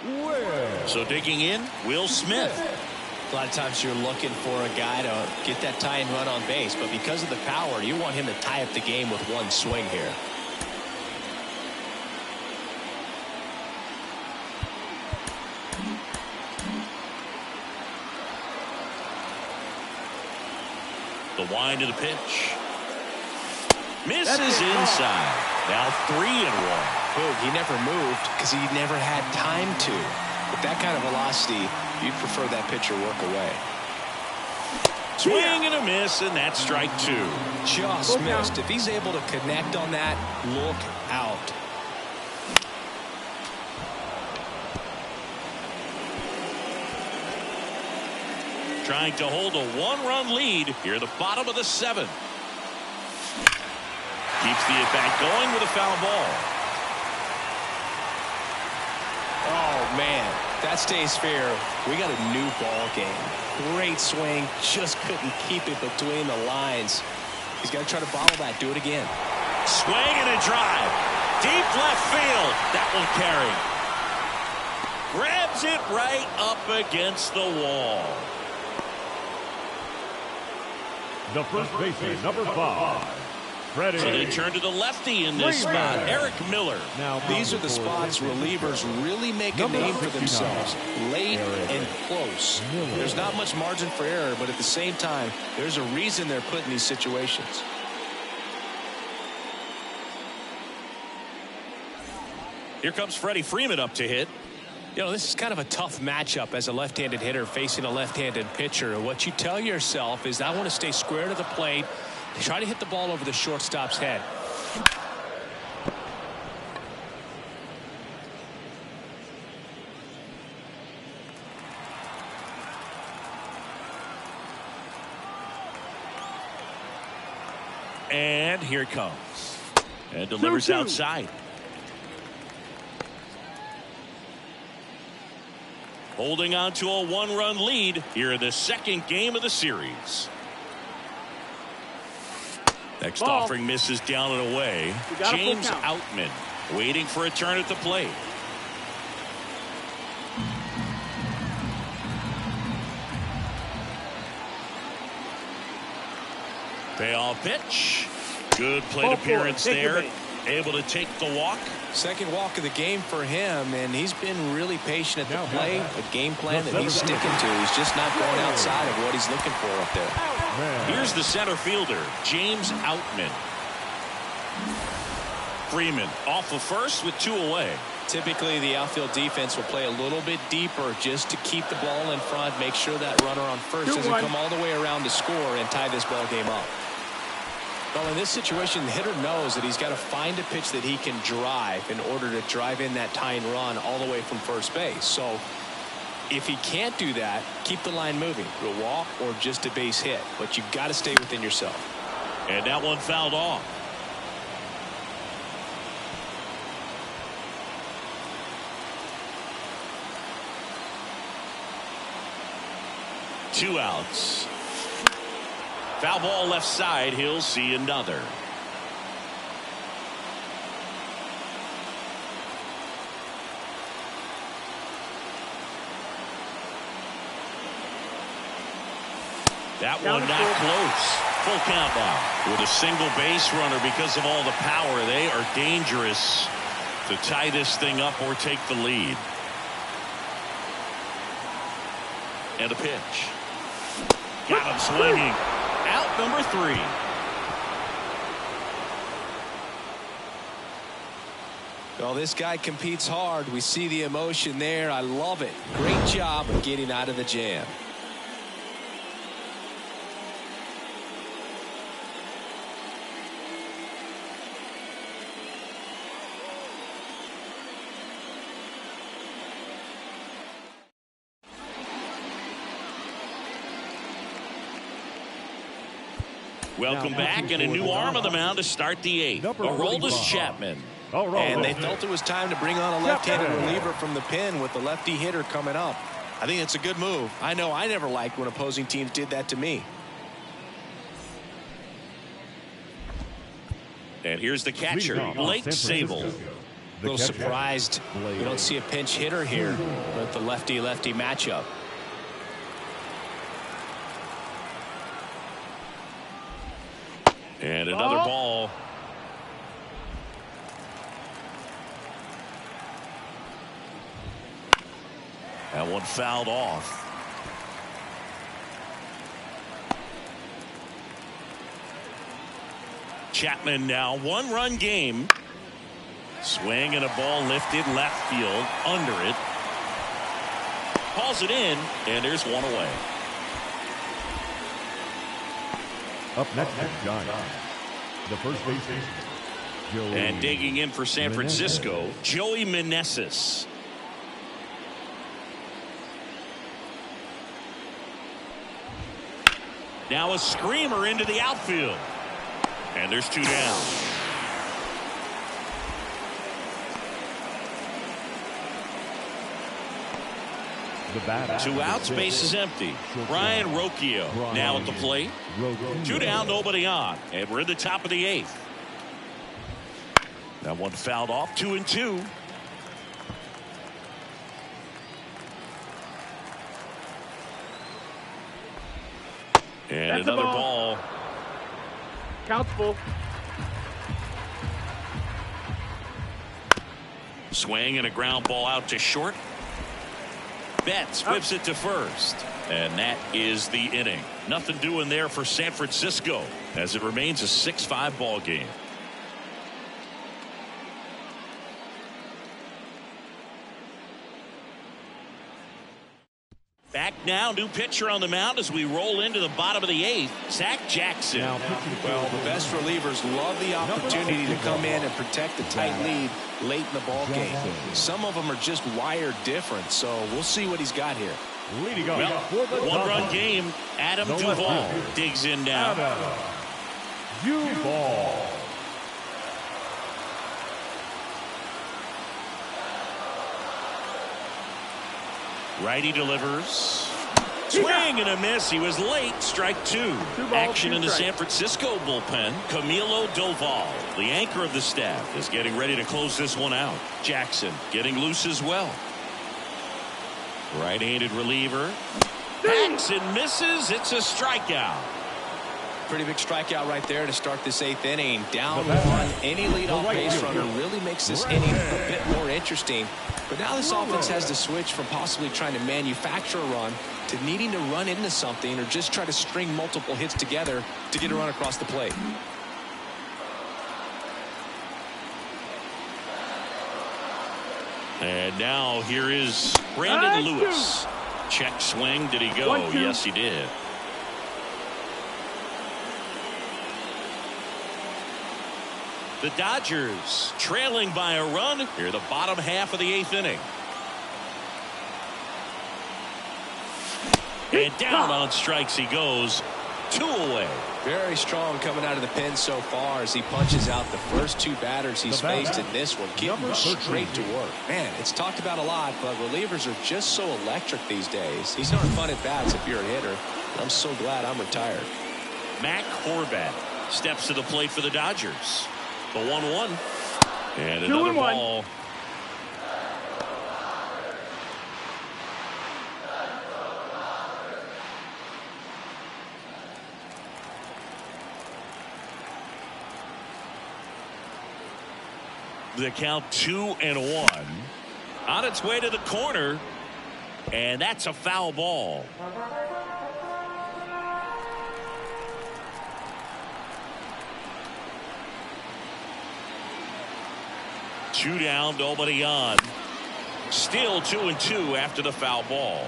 Will. So digging in, Will Smith. A lot of times you're looking for a guy to get that tying run on base, but because of the power, you want him to tie up the game with one swing here. The wind of the pitch. Misses inside. Now 3-1. Boog, he never moved because he never had time to. With that kind of velocity, you'd prefer that pitcher work away. Swing and a miss, and that's strike 2. Just missed. If he's able to connect on that, look out. Trying to hold a 1-run lead here at the bottom of the 7th. Keeps the at-bat going with a foul ball. Oh, man. That stays fair. We got a new ball game. Great swing. Just couldn't keep it between the lines. He's got to try to bottle that. Do it again. Swing and a drive. Deep left field. That will carry. Grabs it right up against the wall. The first baseman, number 5. So they turn to the lefty in this spot, Eric Miller. Now, these are the spots relievers really make a name for themselves. Late and close. There's not much margin for error, but at the same time, there's a reason they're put in these situations. Here comes Freddie Freeman up to hit. You know, this is kind of a tough matchup as a left-handed hitter facing a left-handed pitcher. And what you tell yourself is, I want to stay square to the plate, try to hit the ball over the shortstop's head. And here it comes. And delivers outside. Holding on to a 1-run lead here in the 2nd game of the series. Next offering misses down and away. James Outman waiting for a turn at the plate. Payoff pitch. Good plate appearance there. Able to take the walk. Second walk of the game for him, and he's been really patient at the plate. A game plan that he's sticking to. He's just not going outside of what he's looking for up there. Here's the center fielder, James Outman. Freeman off of first with 2 away. Typically, the outfield defense will play a little bit deeper just to keep the ball in front, make sure that runner on first doesn't come all the way around to score and tie this ball game up. Well, in this situation, the hitter knows that he's got to find a pitch that he can drive in order to drive in that tying run all the way from first base. So if he can't do that, keep the line moving. A walk or just a base hit. But you've got to stay within yourself. And that one fouled off. Two outs. Foul ball left side. He'll see another. That one not close. Full count now. With a single base runner, because of all the power, they are dangerous to tie this thing up or take the lead. And a pitch. Got him swinging. Out number 3. Well, this guy competes hard. We see the emotion there. I love it. Great job of getting out of the jam. Welcome back, and a new arm on the mound to start the 8th. Aroldis Chapman. And they felt it was time to bring on a left-handed reliever from the pen with the lefty hitter coming up. I think it's a good move. I know I never liked when opposing teams did that to me. And here's the catcher, Blake Sabol. A little surprised we don't see a pinch hitter here with the lefty-lefty matchup. And another ball. That one fouled off. Chapman now 1-run game. Swing and a ball lifted left field under it. Calls it in, and there's one away. Up next is Giants. The first baseman, Joey. And digging in for San Francisco, Joey Meneses. Now a screamer into the outfield. And there's 2 down. The bat 2 outs, base is empty. Brian Rocchio now at the plate. 2 down, nobody on. And we're in the top of the 8th. That one fouled off, 2-2. And That's another a ball. Count's full. Swing and a ground ball out to short. Betts whips it to first. And that is the inning. Nothing doing there for San Francisco as it remains a 6-5 ball game. Back now, new pitcher on the mound as we roll into the bottom of the 8th. Zach Jackson. Well, the best relievers love the opportunity to come in and protect a tight lead late in the ball game. Some of them are just wired different, so we'll see what he's got here. Leading off for the 1-run game. Adam Duvall digs in now. Duvall. Righty delivers. Swing and a miss. He was late. Strike 2. Action in the San Francisco bullpen. Camilo Doval, the anchor of the staff, is getting ready to close this one out. Jackson getting loose as well. Right-handed reliever. Backs and misses. It's a strikeout. Pretty big strikeout right there to start this 8th inning. Down 1. Any leadoff base runner really makes this inning a bit more interesting. But now this offense has to switch from possibly trying to manufacture a run to needing to run into something or just try to string multiple hits together to get a run across the plate. And now here is Brandon Lewis. Check swing. Did he go? Yes, he did. The Dodgers trailing by a run here, the bottom half of the 8th inning. And down on strikes he goes. 2 away. Very strong coming out of the pen so far as he punches out the first 2 batters he's faced in this one. Getting straight to work. Man, it's talked about a lot, but relievers are just so electric these days. These aren't fun at bats if you're a hitter. I'm so glad I'm retired. Mac Horvath steps to the plate for the Dodgers. The 1-1. And another ball. The count 2-1. On its way to the corner. And that's a foul ball. Two down, nobody on. Still 2-2 after the foul ball.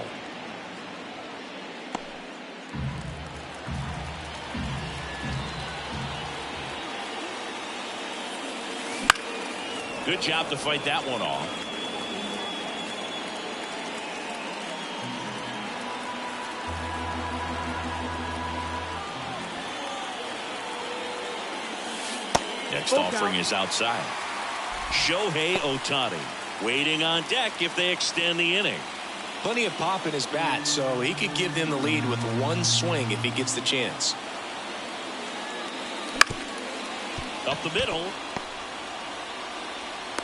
Good job to fight that one off. Next offering is outside. Shohei Ohtani waiting on deck if they extend the inning. Plenty of pop in his bat, so he could give them the lead with one swing if he gets the chance. Up the middle.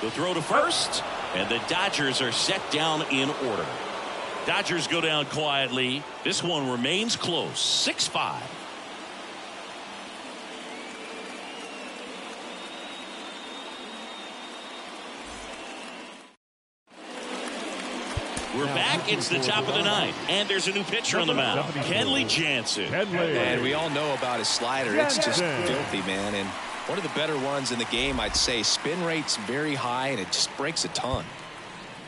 The throw to first, and the Dodgers are set down in order. Dodgers go down quietly. This one remains close, 6-5. We're back. It's the top of the 9th, and there's a new pitcher on the mound, Kenley Jansen. And we all know about his slider. It's just filthy, man. And One of the better ones in the game, I'd say. Spin rate's very high, and it just breaks a ton.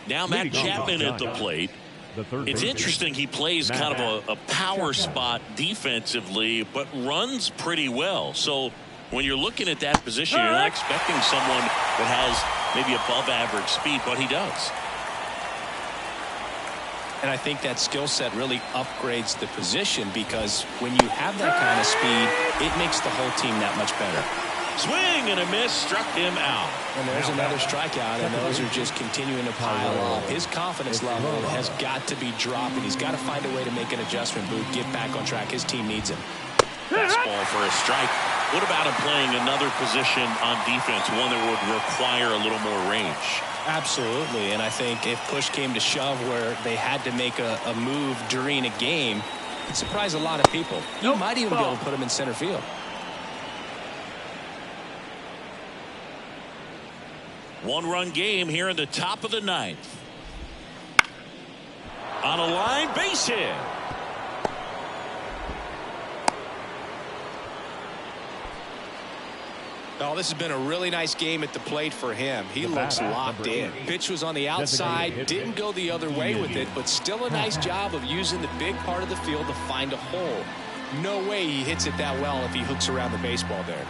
Now Matt Chapman at the plate. It's interesting, he plays kind of a power spot defensively, but runs pretty well. So when you're looking at that position, you're not expecting someone that has maybe above average speed, but he does. And I think that skill set really upgrades the position, because when you have that kind of speed, it makes the whole team that much better. Swing and a miss, struck him out. And there's another strikeout, and those are just continuing to pile up. His confidence level has got to be dropping. He's got to find a way to make an adjustment, Boog, get back on track. His team needs him. Fastball for a strike. What about him playing another position on defense, one that would require a little more range? Absolutely, and I think if push came to shove where they had to make a move during a game, it surprised a lot of people. You might even be able to put him in center field. One-run game here in the top of the ninth. On a line, base hit. Oh, this has been a really nice game at the plate for him. He looks locked in. Pitch was on the outside, didn't go the other way with it, but still a nice job of using the big part of the field to find a hole. No way he hits it that well if he hooks around the baseball there.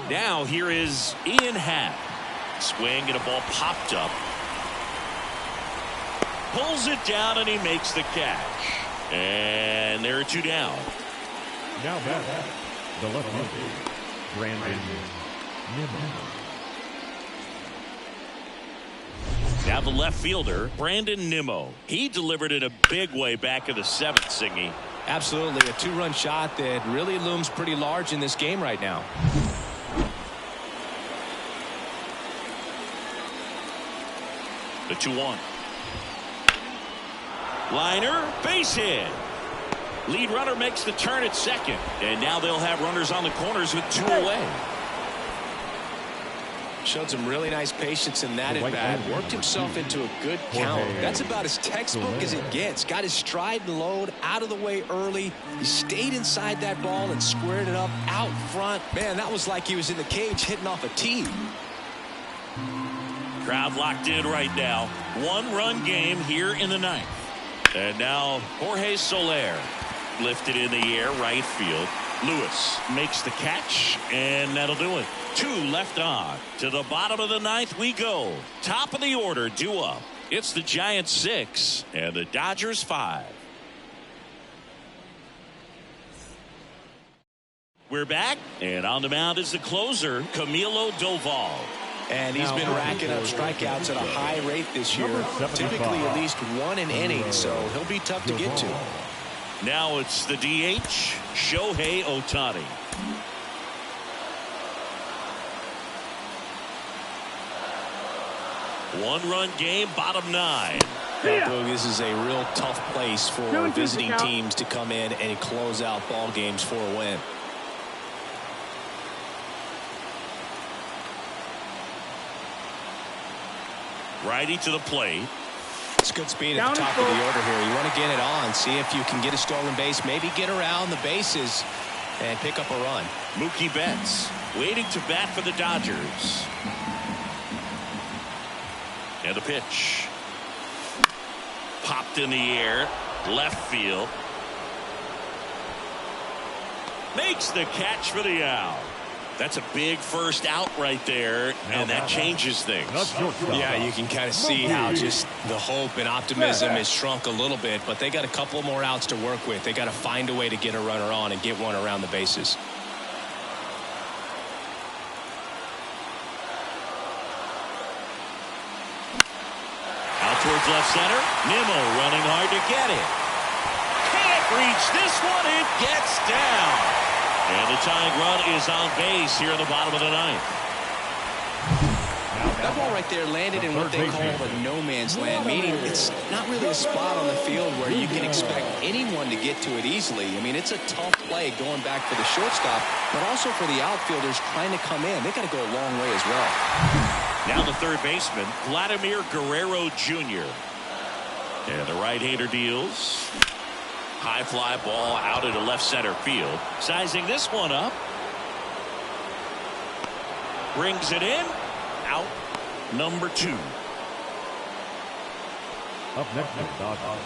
Now here is Ian Happ. Swing and a ball popped up. Pulls it down and he makes the catch. And there are two down. Now back, the left fielder, Brandon Nimmo. Now the left fielder, Brandon Nimmo. He delivered it a big way back in the seventh, Singy. Absolutely, a two-run shot that really looms pretty large in this game right now. The 2-1. Liner, base hit. Lead runner makes the turn at second. And now they'll have runners on the corners with two away. Showed some really nice patience in that at bat. Worked himself into a good count. That's about as textbook as it gets. Got his stride and load out of the way early. He stayed inside that ball and squared it up out front. Man, that was like he was in the cage hitting off a tee. Crowd locked in right now. One-run game here in the ninth. And now Jorge Soler lifted in the air, right field. Lewis makes the catch, and that'll do it. Two left on. To the bottom of the ninth we go. Top of the order due up. It's the Giants 6 and the Dodgers 5. We're back, and on the mound is the closer, Camilo Doval. And he's been racking up strikeouts at a high rate this year. Typically at least one an inning, so he'll be tough to get to. Now it's the DH, Shohei Ohtani. One-run game, bottom 9. Boog, this is a real tough place for visiting teams to come in and close out ball games for a win. Righty to the plate. It's good speed at the top of the order here. You want to get it on, see if you can get a stolen base, maybe get around the bases and pick up a run. Mookie Betts waiting to bat for the Dodgers. And the pitch. Popped in the air, left field. Makes the catch for the out. That's a big first out right there, and that changes things. Yeah, you can kind of see how just the hope and optimism has shrunk a little bit, but they got a couple more outs to work with. They got to find a way to get a runner on and get one around the bases. Out towards left center. Nimmo running hard to get it. Can't reach this one. It gets down. And the tying run is on base here in the bottom of the ninth. That ball right there landed in what they call the no man's land, meaning it's not really a spot on the field where you can expect anyone to get to it easily. I mean, it's a tough play going back for the shortstop, but also for the outfielders trying to come in. They got to go a long way as well. Now the third baseman, Vladimir Guerrero Jr. And the right-hander deals. High fly ball out into left center field. Sizing this one up. Brings it in. Out number 2. Up next is Dodgers.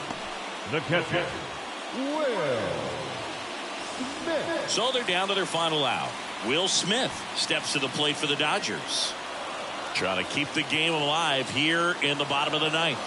The catcher, Will Smith. So they're down to their final out. Will Smith steps to the plate for the Dodgers. Trying to keep the game alive here in the bottom of the 9th.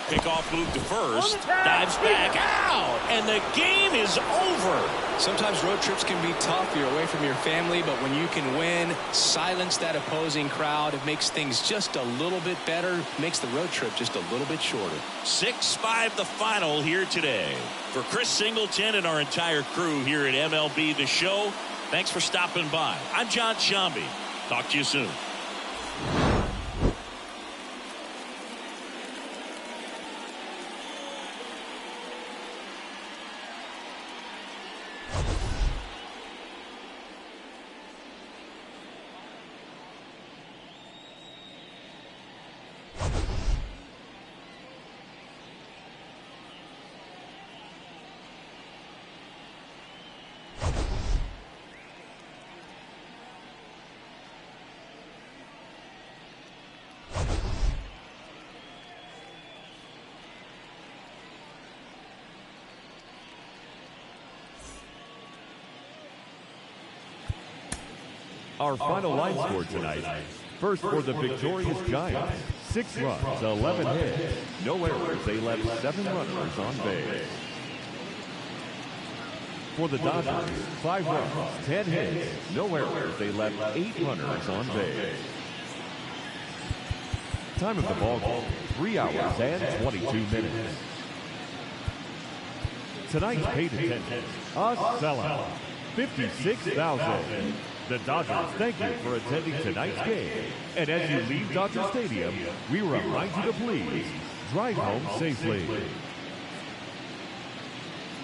Pickoff move to first. Dives back out. And the game is over. Sometimes road trips can be tough. You're away from your family, but when you can win, silence that opposing crowd, it makes things just a little bit better, makes the road trip just a little bit shorter. 6-5 the final here today. For Chris Singleton and our entire crew here at MLB The Show, thanks for stopping by. I'm John Shambi. Talk to you soon. Our final line score tonight. First for the victorious Giants, 6 runs, 11 hits, no errors. They left 7 runners on base. For the Dodgers, 5 runs, 10 hits, no errors. They left 8 runners on base. Time of the ball game, 3 hours and 22 minutes. Tonight's paid attendance, a sellout, 56,000. The Dodgers thank you for attending tonight's game. And as you leave Dodger Stadium, we remind you to please drive home safely.